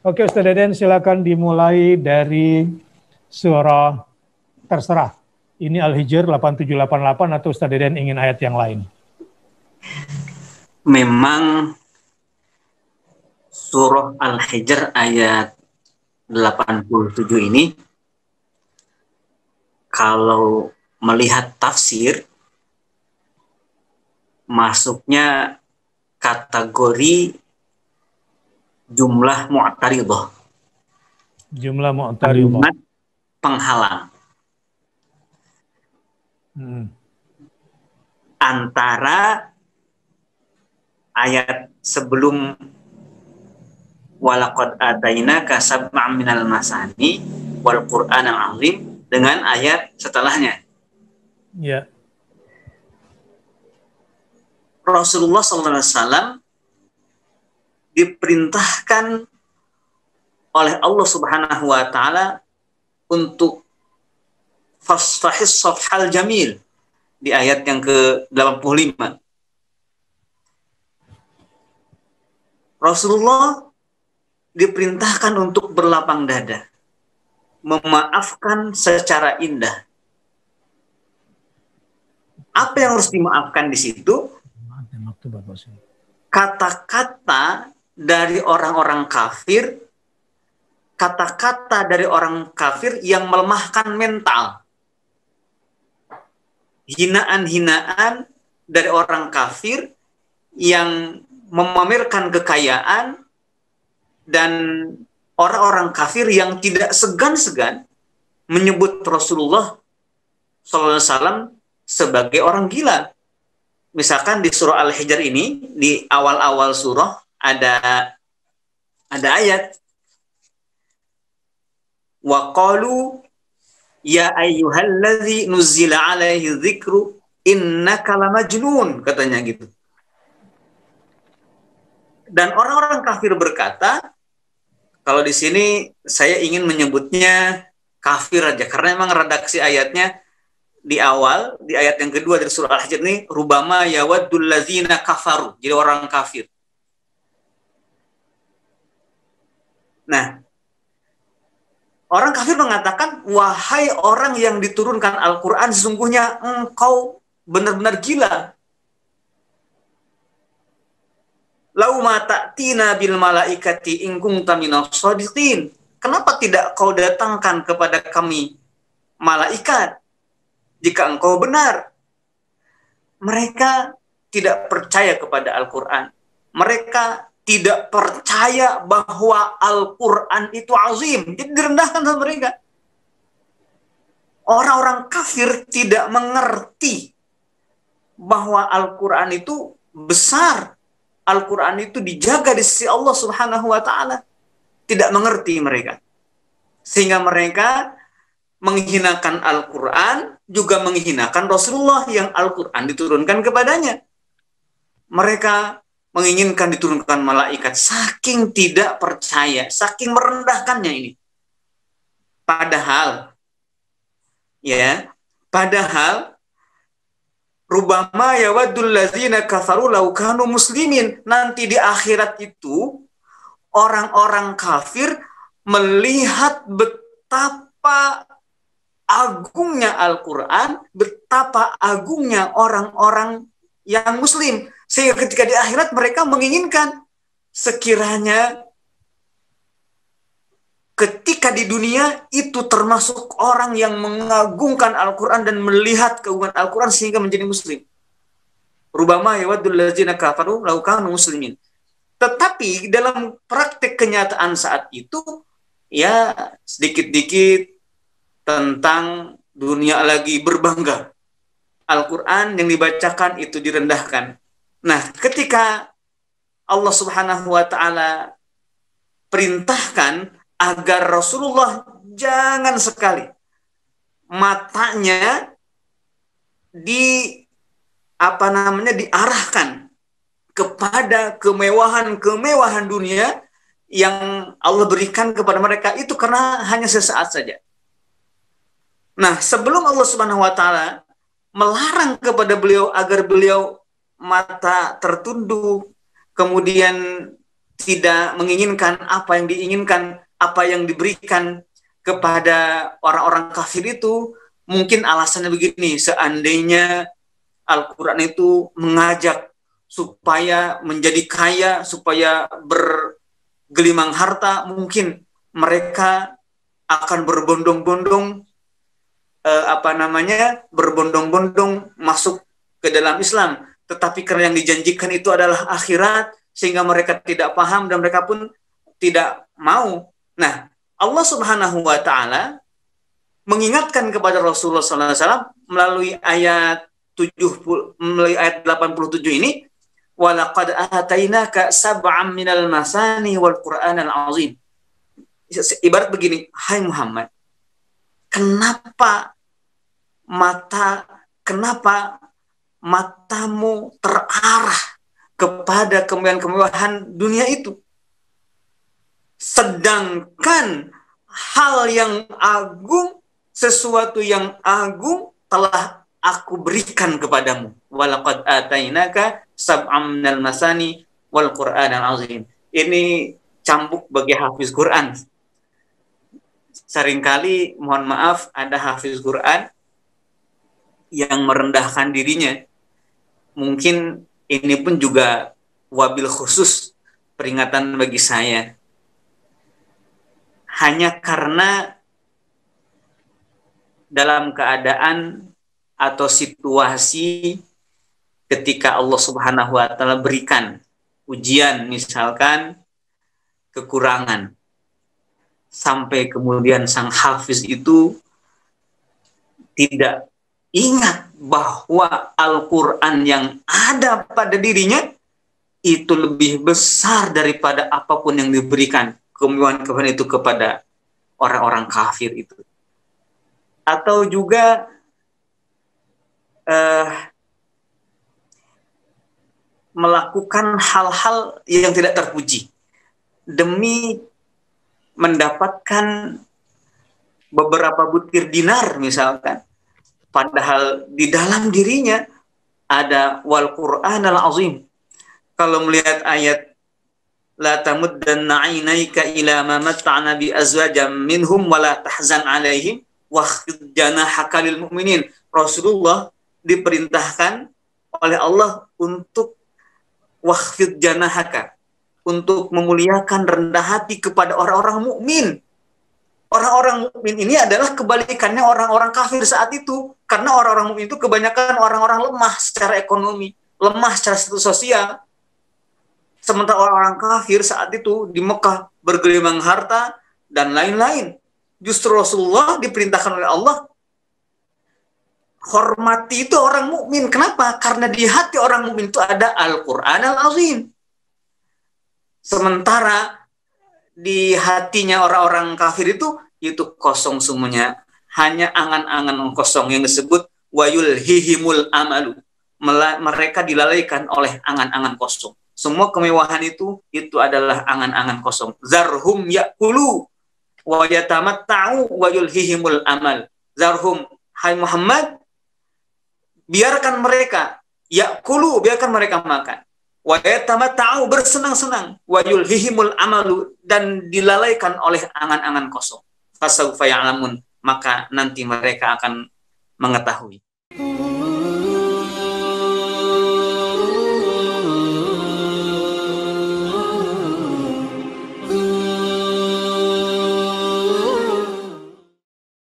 Oke Ustaz Deden, silakan dimulai dari surah terserah. Ini Al-Hijr 8788 atau Ustaz Deden ingin ayat yang lain? Memang surah Al-Hijr ayat 87 ini kalau melihat tafsir masuknya kategori jumlah mu'taridah. Jumlah mu'taridah. Penghalang. Antara ayat sebelum walaqad atainaka sab'an minal masani wal qur'anal azim dengan ayat setelahnya. Ya. Rasulullah SAW diperintahkan oleh Allah Subhanahu wa taala untuk fasfahis safhal jamil di ayat yang ke-85. Rasulullah diperintahkan untuk berlapang dada, memaafkan secara indah. Apa yang harus dimaafkan di situ? Kata-kata dari orang-orang kafir, kata-kata dari orang kafir yang melemahkan mental. Hinaan-hinaan dari orang kafir yang memamerkan kekayaan, dan orang-orang kafir yang tidak segan-segan menyebut Rasulullah SAW sebagai orang gila. Misalkan di surah Al-Hijr ini, di awal-awal surah ada ayat wa qalu ya ayyuhalladzi nuzzila alaihi dzikru innaka lamajnun, katanya gitu. Dan orang-orang kafir berkata, kalau di sini saya ingin menyebutnya kafir aja karena memang redaksi ayatnya di awal, di ayat yang kedua dari surah Al-Hijr ini, rubama yawaddul ladzina kafaru, jadi orang kafir. Nah, orang kafir mengatakan, wahai orang yang diturunkan Al-Quran, sesungguhnya engkau benar-benar gila. Lau ma ta'tina bil malaikati in kunta minas shadiqin. Kenapa tidak kau datangkan kepada kami malaikat jika engkau benar? Mereka tidak percaya kepada Al-Quran. Mereka tidak percaya bahwa Al-Quran itu azim. Jadi direndahkan sama mereka. Orang-orang kafir tidak mengerti bahwa Al-Quran itu besar. Al-Quran itu dijaga di sisi Allah Subhanahu wa ta'ala. Tidak mengerti mereka. Sehingga mereka menghinakan Al-Quran, juga menghinakan Rasulullah yang Al-Quran diturunkan kepadanya. Mereka menginginkan diturunkan malaikat, saking tidak percaya, saking merendahkannya ini. Padahal rubama yawaddul ladzina kafaru law kanu muslimin. Nanti di akhirat itu orang-orang kafir melihat betapa agungnya Al-Quran, betapa agungnya orang-orang yang muslim. Sehingga ketika di akhirat mereka menginginkan sekiranya ketika di dunia itu termasuk orang yang mengagungkan Al-Quran dan melihat keagungan Al-Quran sehingga menjadi muslim. Rubama yawaddul ladzina kafaru law kanu muslimin. Tetapi dalam praktek kenyataan saat itu, ya sedikit-dikit tentang dunia lagi berbangga. Al-Quran yang dibacakan itu direndahkan. Nah, ketika Allah Subhanahu wa ta'ala perintahkan agar Rasulullah jangan sekali matanya diarahkan kepada kemewahan dunia yang Allah berikan kepada mereka, itu karena hanya sesaat saja. Nah, sebelum Allah Subhanahu wa ta'ala melarang kepada beliau agar beliau mata tertunduk, kemudian tidak menginginkan apa yang diinginkan, apa yang diberikan kepada orang-orang kafir itu, mungkin alasannya begini, seandainya Al-Quran itu mengajak supaya menjadi kaya, supaya bergelimang harta, mungkin mereka akan berbondong-bondong berbondong-bondong masuk ke dalam Islam. Tetapi karena yang dijanjikan itu adalah akhirat, sehingga mereka tidak paham dan mereka pun tidak mau. Nah, Allah Subhanahu wa taala mengingatkan kepada Rasulullah SAW melalui ayat 87 ini, walaqad atainaka sab'an minal masani wal Qur'anal azim. Ibarat begini, hai Muhammad, kenapa matamu terarah kepada kemewahan dunia itu, sedangkan hal yang agung, sesuatu yang agung telah aku berikan kepadamu. Walaqad atainaka sab'am minal masani wal Qur'anal azim. Ini cambuk bagi hafiz Quran. Seringkali, mohon maaf, ada hafiz Quran yang merendahkan dirinya. Mungkin ini pun juga wabil khusus peringatan bagi saya. Hanya karena dalam keadaan atau situasi ketika Allah Subhanahu wa taala berikan ujian, misalkan kekurangan, sampai kemudian sang hafiz itu tidak ingat bahwa Al-Quran yang ada pada dirinya itu lebih besar daripada apapun yang diberikan kemewahan itu kepada orang-orang kafir itu. Atau juga melakukan hal-hal yang tidak terpuji demi mendapatkan beberapa butir dinar misalkan, padahal di dalam dirinya ada wal Qur'anal azim. Kalau melihat ayat la tamuddanna 'ainaika ila ma matta'na bi azwajam minhum wa la tahzan 'alaihim wakhfid janahaka lil mu'minin, Rasulullah diperintahkan oleh Allah untuk wakhfid janahaka, untuk memuliakan rendah hati kepada orang-orang mukmin. Orang-orang mukmin ini adalah kebalikannya orang-orang kafir saat itu, karena orang-orang mukmin itu kebanyakan orang-orang lemah secara ekonomi, lemah secara status sosial. Sementara orang-orang kafir saat itu di Mekah bergelimang harta dan lain-lain. Justru Rasulullah diperintahkan oleh Allah hormati itu orang mukmin. Kenapa? Karena di hati orang mukmin itu ada Al-Qur'anal azim. Sementara di hatinya orang-orang kafir itu kosong semuanya, hanya angan-angan kosong yang disebut wayul hihimul amalu. Mereka dilalaikan oleh angan-angan kosong. Semua kemewahan itu adalah angan-angan kosong. Zarhum yakulu wa yatamatta'u wa yulhihimul amal. Zarhum, hai Muhammad, biarkan mereka yakulu, biarkan mereka makan. Wa yatamatta'u, bersenang-senang, wa yulhihimul amalu, dan dilalaikan oleh angan-angan kosong. Fasawfa ya'lamun, maka nanti mereka akan mengetahui.